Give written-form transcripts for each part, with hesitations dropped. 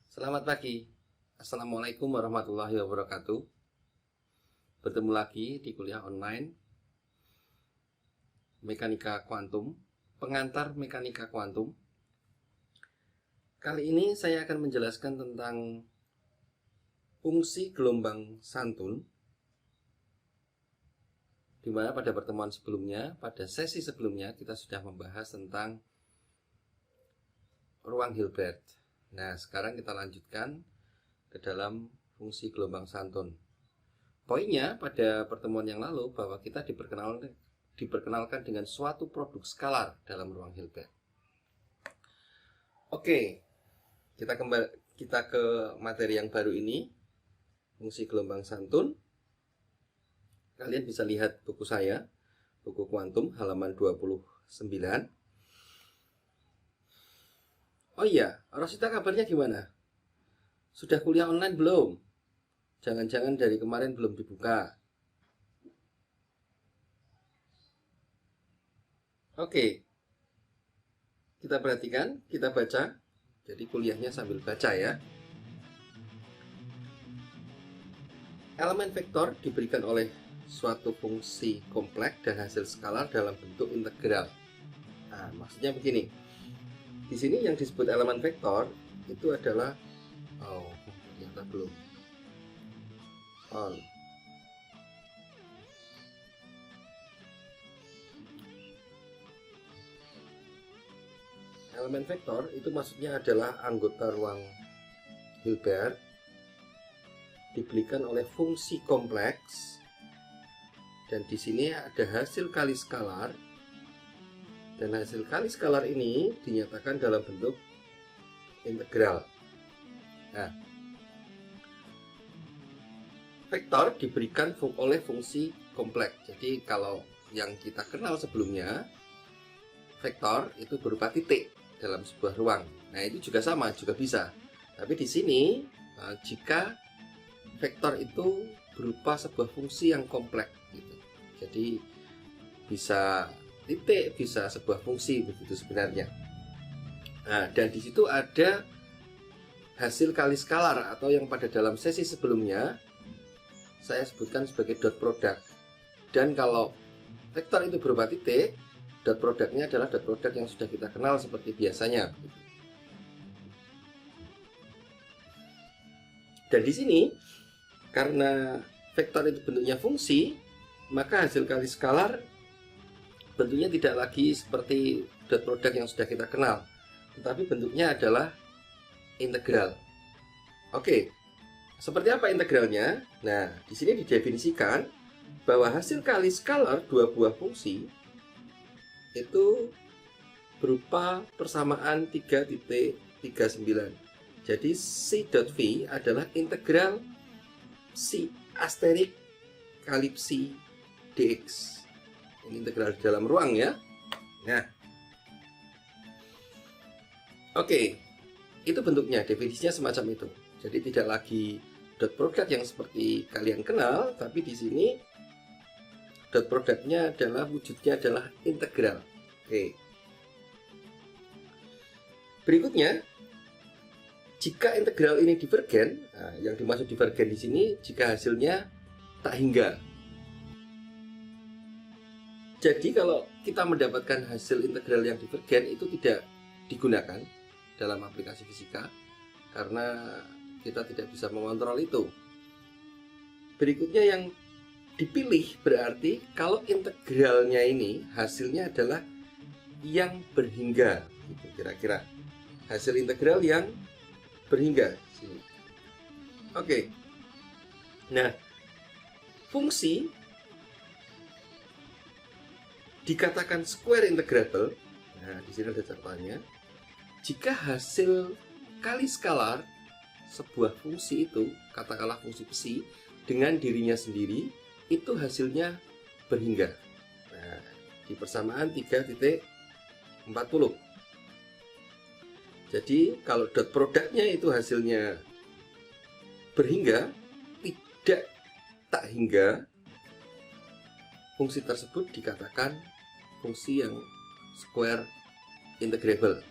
Selamat pagi. Assalamualaikum warahmatullahi wabarakatuh. Bertemu lagi di kuliah online Mekanika Kuantum, pengantar Mekanika Kuantum. Kali ini saya akan menjelaskan tentang fungsi gelombang santun, di mana pada pertemuan sebelumnya, pada sesi sebelumnya kita sudah membahas tentang ruang Hilbert. Nah, sekarang kita lanjutkan ke dalam fungsi gelombang santun. Poinnya pada pertemuan yang lalu bahwa kita diperkenalkan dengan suatu produk skalar dalam ruang Hilbert. Oke, kita ke materi yang baru ini, fungsi gelombang santun. Kalian bisa lihat buku saya, buku kuantum halaman 29. Oh iya, Rosita kabarnya gimana? Sudah kuliah online belum? Jangan-jangan dari kemarin belum dibuka. Oke, kita perhatikan, kita baca. Jadi kuliahnya sambil baca ya. Elemen vektor diberikan oleh suatu fungsi kompleks dan hasil skalar dalam bentuk integral. Nah, maksudnya begini. Di sini yang disebut elemen vektor itu adalah ternyata belum on. Elemen vektor itu maksudnya adalah anggota ruang Hilbert diberikan oleh fungsi kompleks, dan di sini ada hasil kali skalar, dan hasil kali skalar ini dinyatakan dalam bentuk integral. Nah, vektor diberikan oleh fungsi kompleks. Jadi kalau yang kita kenal sebelumnya, vektor itu berupa titik dalam sebuah ruang. Nah, itu juga sama, juga bisa. Tapi di sini jika vektor itu berupa sebuah fungsi yang kompleks gitu. Jadi bisa titik, bisa sebuah fungsi begitu sebenarnya. Nah, dan di situ ada hasil kali skalar atau yang pada dalam sesi sebelumnya saya sebutkan sebagai dot product. Dan kalau vektor itu berupa titik, dot produknya adalah dot product yang sudah kita kenal seperti biasanya. Dan di sini karena vektor itu bentuknya fungsi, maka hasil kali skalar bentuknya tidak lagi seperti dot product yang sudah kita kenal, tetapi bentuknya adalah integral. Oke, seperti apa integralnya? Nah, di sini didefinisikan bahwa hasil kali skalar dua buah fungsi itu berupa persamaan 3,39. Jadi C dot V adalah integral C asterik kali psi dx. Ini integral di dalam ruang ya. Nah, oke, itu bentuknya, definisinya semacam itu. Jadi tidak lagi dot product yang seperti kalian kenal, tapi di sini dot produknya adalah wujudnya adalah integral. Oke. Berikutnya, jika integral ini divergen, nah, yang dimaksud divergen di sini jika hasilnya tak hingga. Jadi kalau kita mendapatkan hasil integral yang divergen itu tidak digunakan dalam aplikasi fisika karena kita tidak bisa mengontrol itu. Berikutnya yang dipilih berarti kalau integralnya ini hasilnya adalah yang berhingga, gitu kira-kira. Hasil integral yang berhingga. Oke. Nah, fungsi dikatakan square integrable. Nah, di sini ada catatannya. Jika hasil kali skalar sebuah fungsi itu, katakanlah fungsi psi, dengan dirinya sendiri, itu hasilnya berhingga. Nah, di persamaan 3,40. Jadi, kalau dot produknya itu hasilnya berhingga, tidak tak hingga, fungsi tersebut dikatakan fungsi yang square integrable.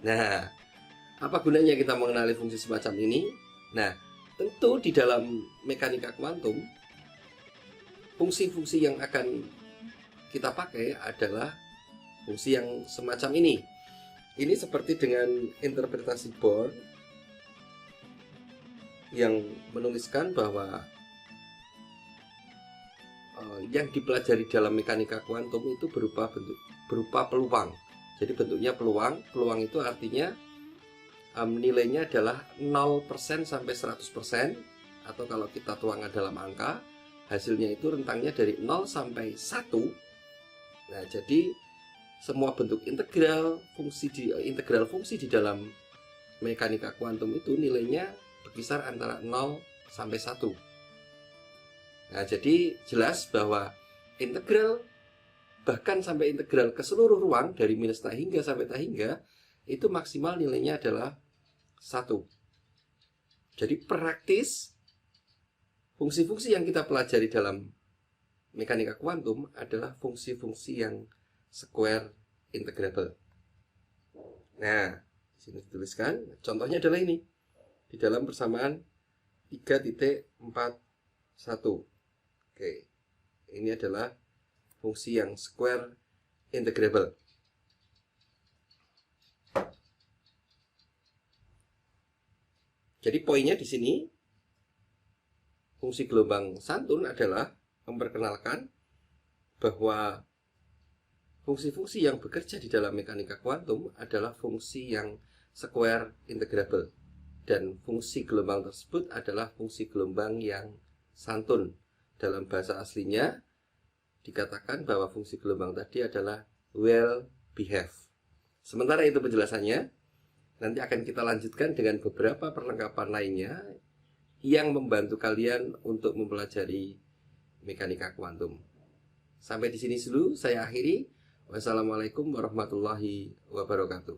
Nah, Apa gunanya kita mengenali fungsi semacam ini? Nah, tentu di dalam mekanika kuantum, fungsi-fungsi yang akan kita pakai adalah fungsi yang semacam ini. Ini seperti dengan interpretasi Born yang menuliskan bahwa yang dipelajari dalam mekanika kuantum itu berupa peluang. Jadi bentuknya peluang. Peluang itu artinya nilainya adalah 0% sampai 100%, atau kalau kita tuangkan dalam angka, hasilnya itu rentangnya dari 0 sampai 1. Nah, jadi semua bentuk integral fungsi di dalam mekanika kuantum itu nilainya berkisar antara 0 sampai 1. Nah, jadi jelas bahwa integral, bahkan sampai integral ke seluruh ruang dari minus tak hingga sampai tak hingga, itu maksimal nilainya adalah 1. Jadi praktis, fungsi-fungsi yang kita pelajari dalam mekanika kuantum adalah fungsi-fungsi yang square integrable. Nah, di sini dituliskan, contohnya adalah ini. Di dalam persamaan 3.41. Oke, ini adalah fungsi yang square integrable. Jadi poinnya di sini, fungsi gelombang santun adalah memperkenalkan bahwa fungsi-fungsi yang bekerja di dalam mekanika kuantum adalah fungsi yang square integrable, dan fungsi gelombang tersebut adalah fungsi gelombang yang santun. Dalam bahasa aslinya dikatakan bahwa fungsi gelombang tadi adalah well behaved. Sementara itu penjelasannya, nanti akan kita lanjutkan dengan beberapa perlengkapan lainnya yang membantu kalian untuk mempelajari mekanika kuantum. Sampai di sini dulu saya akhiri. Wassalamualaikum warahmatullahi wabarakatuh.